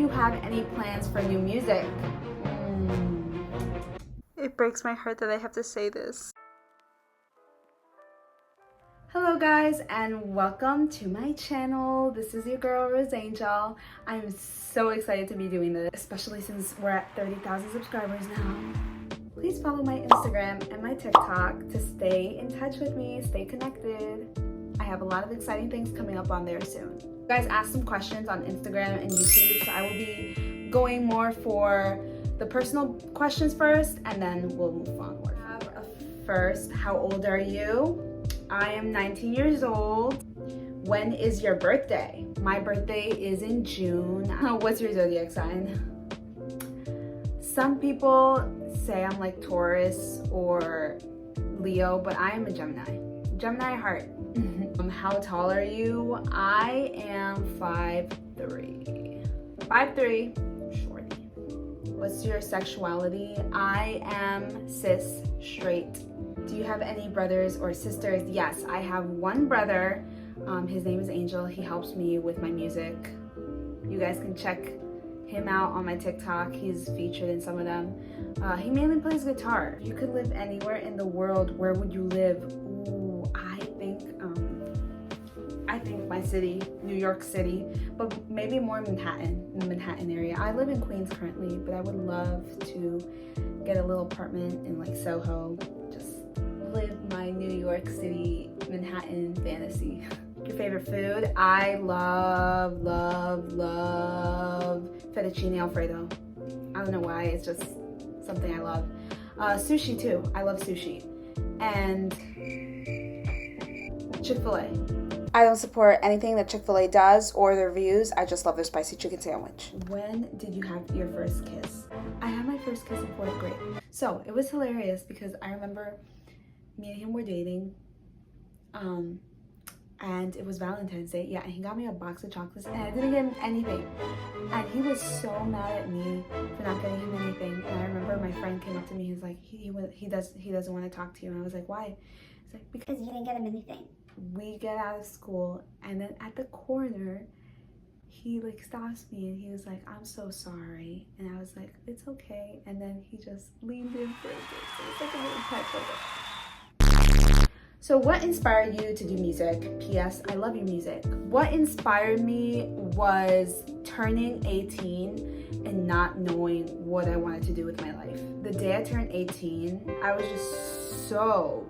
you have any plans for new music? It breaks my heart that I have to say this. Hello guys, and welcome to my channel. This is your girl RoseAngel. I'm so excited to be doing this, especially since we're at 30,000 subscribers now. Please follow my Instagram and my TikTok to stay in touch with me, stay connected. I have a lot of exciting things coming up on there soon. You guys asked some questions on Instagram and YouTube, so I will be going more for the personal questions first, and then we'll move onward. First, how old are you? I am 19 years old. When is your birthday? My birthday is in June. What's your zodiac sign? Some people say I'm like Taurus or Leo, but I am a Gemini. Gemini heart. How tall are you? I am 5'3". 5'3", shorty. What's your sexuality? I am cis, straight. Do you have any brothers or sisters? Yes, I have one brother. His name is Angel. He helps me with my music. You guys can check him out on my TikTok. He's featured in some of them. He mainly plays guitar. If you could live anywhere in the world, where would you live? Ooh, I think my city, New York City, but maybe more Manhattan, in the Manhattan area. I live in Queens currently, but I would love to get a little apartment in like Soho. Just live my New York City, Manhattan fantasy. Your favorite food? I love fettuccine Alfredo. I don't know why, it's just something I love. Sushi too, I love sushi. And Chick-fil-A. I don't support anything that Chick-fil-A does or their reviews. I just love their spicy chicken sandwich. When did you have your first kiss? I had my first kiss in 4th grade. So it was hilarious because I remember me and him were dating. And it was Valentine's Day. Yeah, and he got me a box of chocolates and I didn't get him anything. And he was so mad at me for not getting him anything. And I remember my friend came up to me, he's like, he doesn't want to talk to you. And I was like, why? He's like, because you didn't get him anything. We get out of school and then at the corner, he like stops me and he was like, I'm so sorry. And I was like, it's okay. And then he just leaned in for a kiss. So it's like a little touch of it. So what inspired you to do music? P.S. I love your music. What inspired me was turning 18 and not knowing what I wanted to do with my life. The day I turned 18, I was just so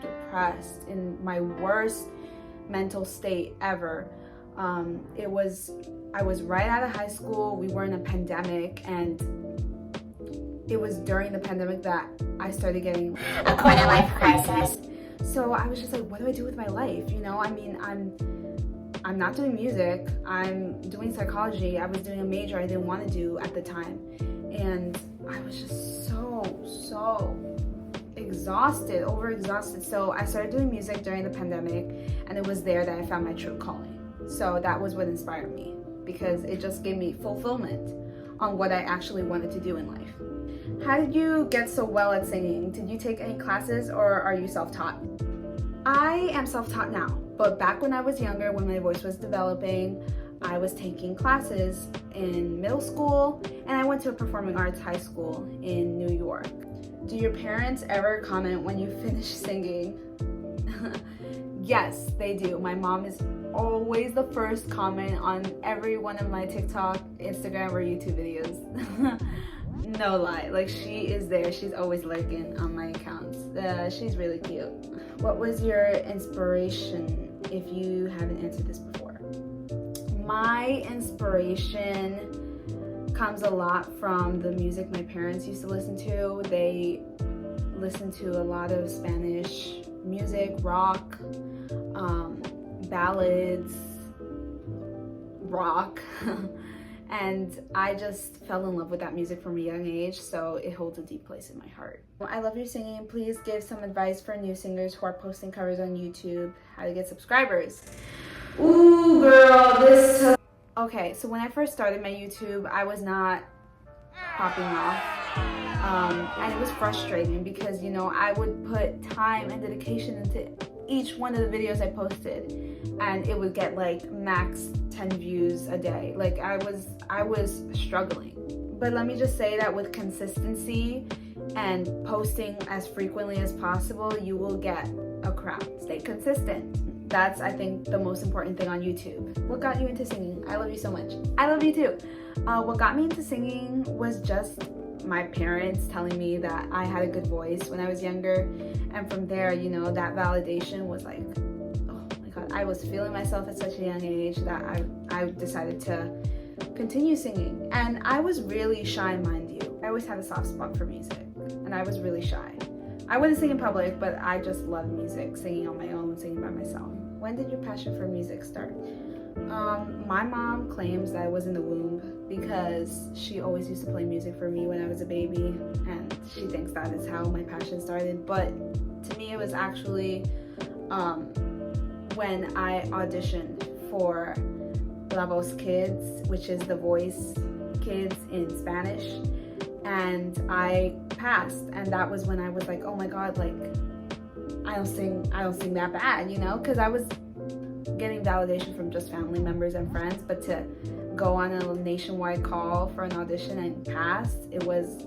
depressed, in my worst mental state ever. I was right out of high school. We were in a pandemic, and it was during the pandemic that I started getting a quarter life crisis. So I was just like, what do I do with my life? You know, I mean, I'm not doing music. I'm doing psychology. I was doing a major I didn't want to do at the time. And I was just so exhausted, overexhausted. So I started doing music during the pandemic, and it was there that I found my true calling. So that was what inspired me, because it just gave me fulfillment on what I actually wanted to do in life. How did you get so well at singing? Did you take any classes or are you self-taught? I am self-taught now, but back when I was younger, when my voice was developing, I was taking classes in middle school, and I went to a performing arts high school in New York. Do your parents ever comment when you finish singing? Yes, they do. My mom is always the first comment on every one of my TikTok, Instagram, or YouTube videos. No lie, like she is there. She's always lurking on my accounts. She's really cute. What was your inspiration, if you haven't answered this before? My inspiration comes a lot from the music my parents used to listen to. They listened to a lot of Spanish music, rock, ballads, rock. And I just fell in love with that music from a young age, so it holds a deep place in my heart. I love your singing. Please give some advice for new singers who are posting covers on YouTube, how to get subscribers. Ooh, girl, Okay, so when I first started my YouTube, I was not popping off. And it was frustrating because, you know, I would put time and dedication into each one of the videos I posted, and it would get like max 10 views a day. Like I was struggling. But let me just say that with consistency and posting as frequently as possible, you will get a crowd. Stay consistent. That's, I think, the most important thing on YouTube. What got you into singing? I love you so much. I love you too. What got me into singing was just my parents telling me that I had a good voice when I was younger. And from there, you know, that validation was like, oh my God, I was feeling myself at such a young age that I decided to continue singing. And I was really shy, mind you. I always had a soft spot for music, and I was really shy. I wouldn't sing in public, but I just loved music, singing on my own, singing by myself. When did your passion for music start? My mom claims that I was in the womb because she always used to play music for me when I was a baby, and she thinks that is how my passion started. But to me, it was actually when I auditioned for La Voz Kids, which is the Voice Kids in Spanish, and I passed. And that was when I was like, oh my God, like I don't sing that bad, you know, because I was getting validation from just family members and friends, but to go on a nationwide call for an audition and pass, it was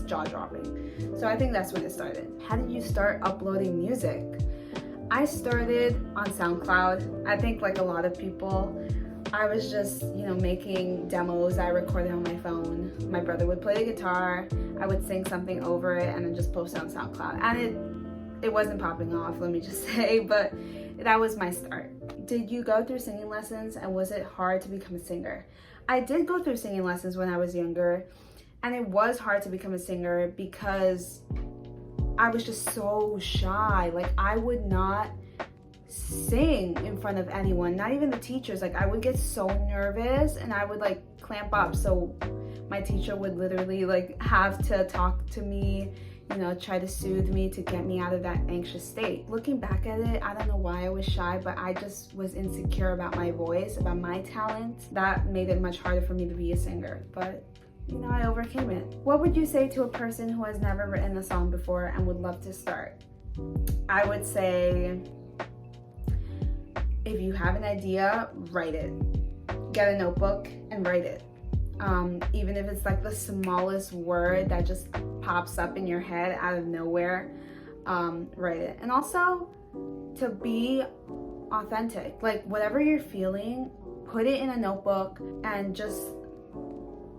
jaw-dropping. So I think that's when it started. How did you start uploading music? I started on SoundCloud. I think like a lot of people, I was just, you know, making demos I recorded on my phone. My brother would play the guitar, I would sing something over it, and then just post it on SoundCloud. And it wasn't popping off, let me just say, but that was my start. Did you go through singing lessons, and was it hard to become a singer? I did go through singing lessons when I was younger, and it was hard to become a singer because I was just so shy. Like I would not sing in front of anyone, not even the teachers. Like I would get so nervous and I would like clamp up, so my teacher would literally like have to talk to me, you know, try to soothe me to get me out of that anxious state. Looking back at it, I don't know why I was shy, but I just was insecure about my voice, about my talent. That made it much harder for me to be a singer, but you know, I overcame it. What would you say to a person who has never written a song before and would love to start? I would say, if you have an idea, write it. Get a notebook and write it. Even if it's like the smallest word that just pops up in your head out of nowhere, write it. And also to be authentic, like whatever you're feeling, put it in a notebook and just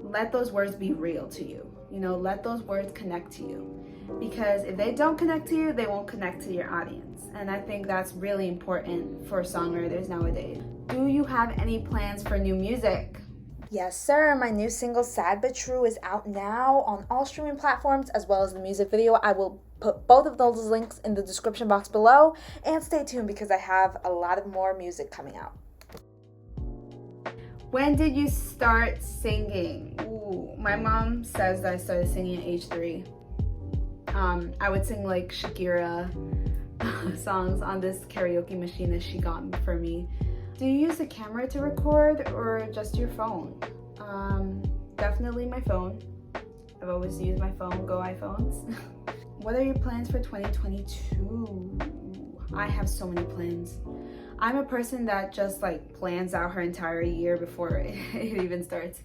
let those words be real to you. You know, let those words connect to you. Because if they don't connect to you, they won't connect to your audience. And I think that's really important for songwriters nowadays. Do you have any plans for new music? Yes, sir. My new single, Sad But True, is out now on all streaming platforms, as well as the music video. I will put both of those links in the description box below. And stay tuned because I have a lot of more music coming out. When did you start singing? Ooh, my mom says that I started singing at age 3. I would sing like Shakira songs on this karaoke machine that she got for me. Do you use a camera to record or just your phone? Definitely my phone. I've always used my phone. Go iPhones. What are your plans for 2022? I have so many plans. I'm a person that just like plans out her entire year before it even starts.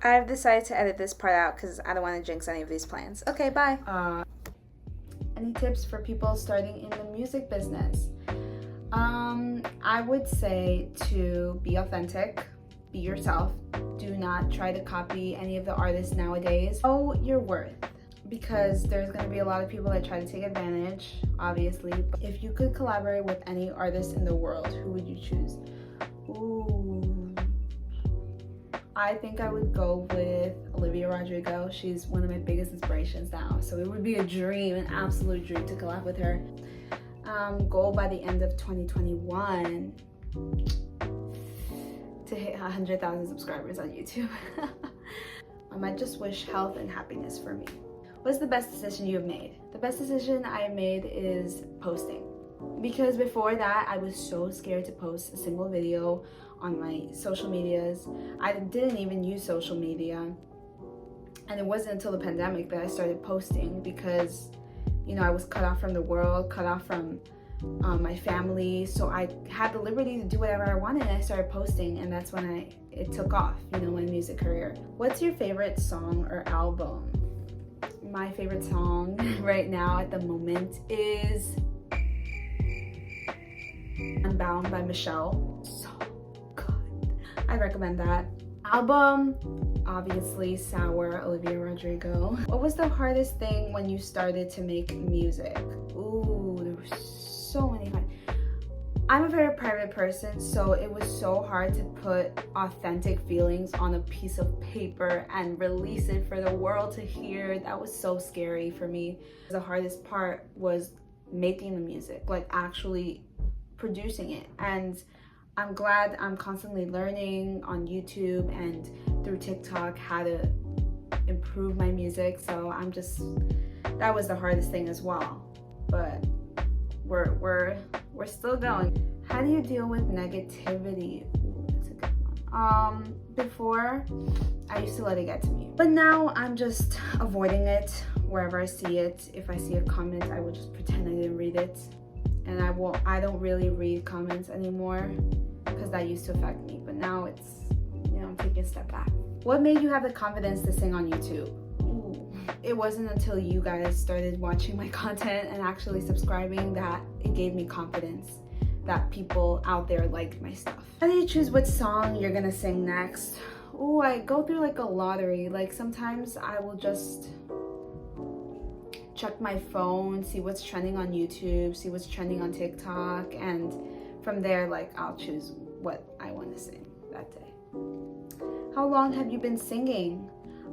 I've decided to edit this part out because I don't want to jinx any of these plans. Okay, bye. Any tips for people starting in the music business? I would say to be authentic, be yourself. Do not try to copy any of the artists nowadays. Know your worth, because there's going to be a lot of people that try to take advantage, obviously. But if you could collaborate with any artist in the world, who would you choose? Ooh, I think I would go with Olivia Rodrigo. She's one of my biggest inspirations now, so it would be a dream, an absolute dream to collab with her. Goal by the end of 2021 to hit 100,000 subscribers on YouTube. I might just wish health and happiness for me. What's the best decision you have made? The best decision I have made is posting. Because before that, I was so scared to post a single video on my social medias. I didn't even use social media. And it wasn't until the pandemic that I started posting because, you know, I was cut off from the world, cut off from my family. So I had the liberty to do whatever I wanted, and I started posting, and that's when it took off, you know, my music career. What's your favorite song or album? My favorite song right now at the moment is Unbound by Michelle. So good. I recommend that. Album, obviously Sour, Olivia Rodrigo. What was the hardest thing when you started to make music? Ooh, there were so many hard. I'm a very private person, so it was so hard to put authentic feelings on a piece of paper and release it for the world to hear. That was so scary for me. The hardest part was making the music, like actually producing it. And I'm glad I'm constantly learning on YouTube and through TikTok how to improve my music. So that was the hardest thing as well. But we're still going. How do you deal with negativity? Ooh, that's a good one. Before, I used to let it get to me, but now I'm just avoiding it wherever I see it. If I see a comment, I will just pretend I didn't read it, and I don't really read comments anymore because that used to affect me. But now it's, you know, I'm taking a step back. What made you have the confidence to sing on YouTube? It wasn't until you guys started watching my content and actually subscribing that it gave me confidence that people out there liked my stuff. How do you choose what song you're gonna sing next? Oh, I go through like a lottery. Like sometimes I will just check my phone, see what's trending on YouTube, see what's trending on TikTok, and from there, like, I'll choose what I want to sing that day. How long have you been singing?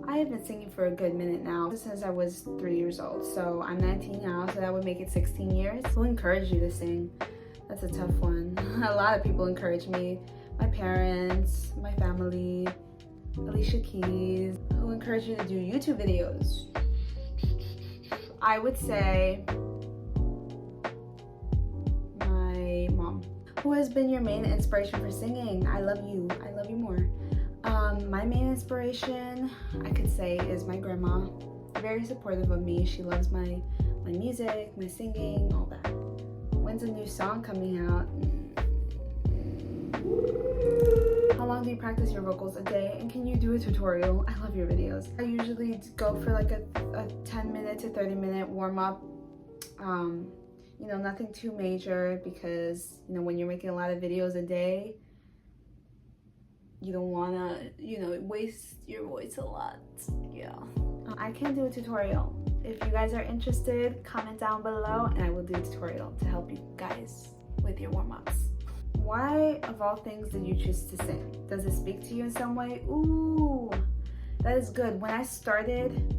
I have been singing for a good minute now, since I was 3 years old. So I'm 19 now, so that would make it 16 years. Who encouraged you to sing? That's a tough one. A lot of people encourage me. My parents, my family, Alicia Keys. Who encouraged you to do YouTube videos? I would say my mom. Who has been your main inspiration for singing? I love you more. My main inspiration, I could say, is my grandma. Very supportive of me. She loves my music, my singing, all that. When's a new song coming out? How long do you practice your vocals a day? And can you do a tutorial? I love your videos. I usually go for like a 10-minute to 30-minute warm-up. You know, nothing too major, because, you know, when you're making a lot of videos a day, you don't wanna, you know, waste your voice a lot. Yeah. I can do a tutorial. If you guys are interested, comment down below and I will do a tutorial to help you guys with your warm-ups. Why, of all things, did you choose to sing? Does it speak to you in some way? Ooh, that is good. When I started,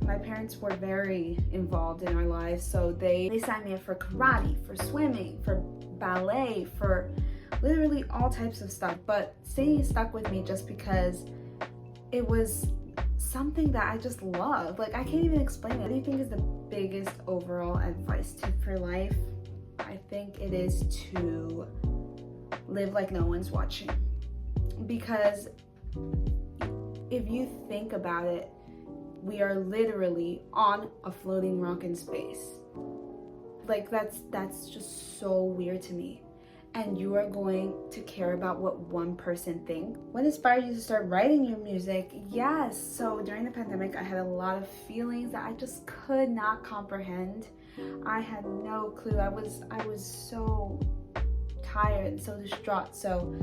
my parents were very involved in our lives, so they signed me up for karate, for swimming, for ballet, for literally all types of stuff. But singing stuck with me just because it was something that I just love. Like, I can't even explain it. What do you think is the biggest overall advice tip for life? I think it is to live like no one's watching. Because if you think about it, we are literally on a floating rock in space. Like, that's just so weird to me. And you are going to care about what one person thinks. What inspired you to start writing your music? Yes, so during the pandemic, I had a lot of feelings that I just could not comprehend. I had no clue. I was so tired and so distraught. So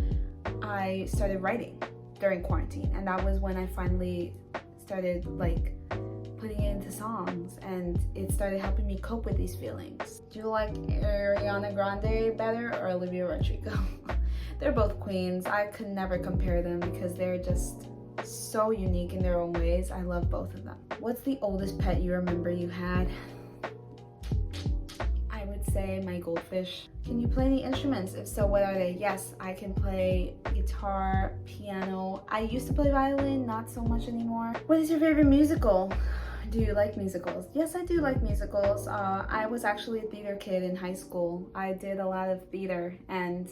I started writing during quarantine, and that was when I finally started like putting it into songs, and it started helping me cope with these feelings. Do you like Ariana Grande better or Olivia Rodrigo? They're both queens. I could never compare them because they're just so unique in their own ways. I love both of them. What's the oldest pet you remember you had? I would say my goldfish. Can you play any instruments? If so, what are they? Yes, I can play guitar, piano. I used to play violin, not so much anymore. What is your favorite musical? Do you like musicals? Yes, I do like musicals. I was actually a theater kid in high school. I did a lot of theater, and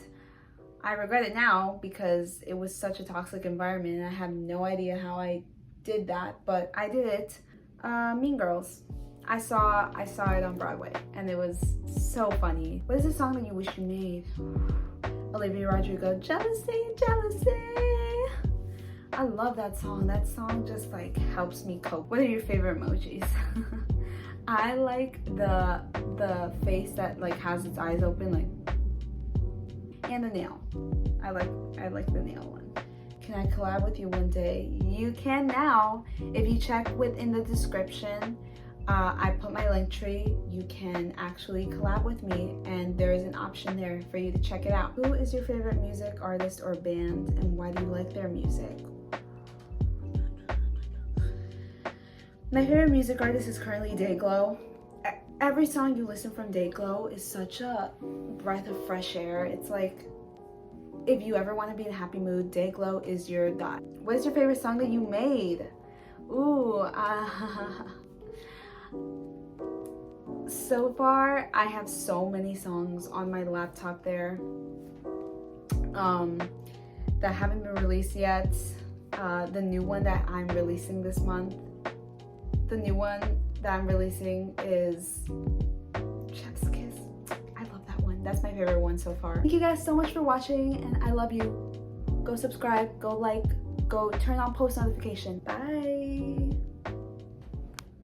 I regret it now because it was such a toxic environment and I have no idea how I did that, but I did it. Mean Girls. I saw it on Broadway, and it was so funny. What is the song that you wish you made? Olivia Rodrigo, Jealousy, Jealousy. I love that song. That song just like helps me cope. What are your favorite emojis? I like the face that like has its eyes open, like, and the nail. I like the nail one. Can I collab with you one day? You can now. If you check within the description, I put my link tree. You can actually collab with me, and there is an option there for you to check it out. Who is your favorite music artist or band, and why do you like their music? My favorite music artist is currently Dayglow. Every song you listen from Dayglow is such a breath of fresh air. It's like, if you ever want to be in a happy mood, Dayglow is your guy. What is your favorite song that you made? Ooh, so far I have so many songs on my laptop there that haven't been released yet. The new one that I'm releasing this month, the new one that I'm releasing is Chef's Kiss. I love that one. That's my favorite one so far. Thank you guys so much for watching, and I love you. Go subscribe, go like, go turn on post notification. Bye.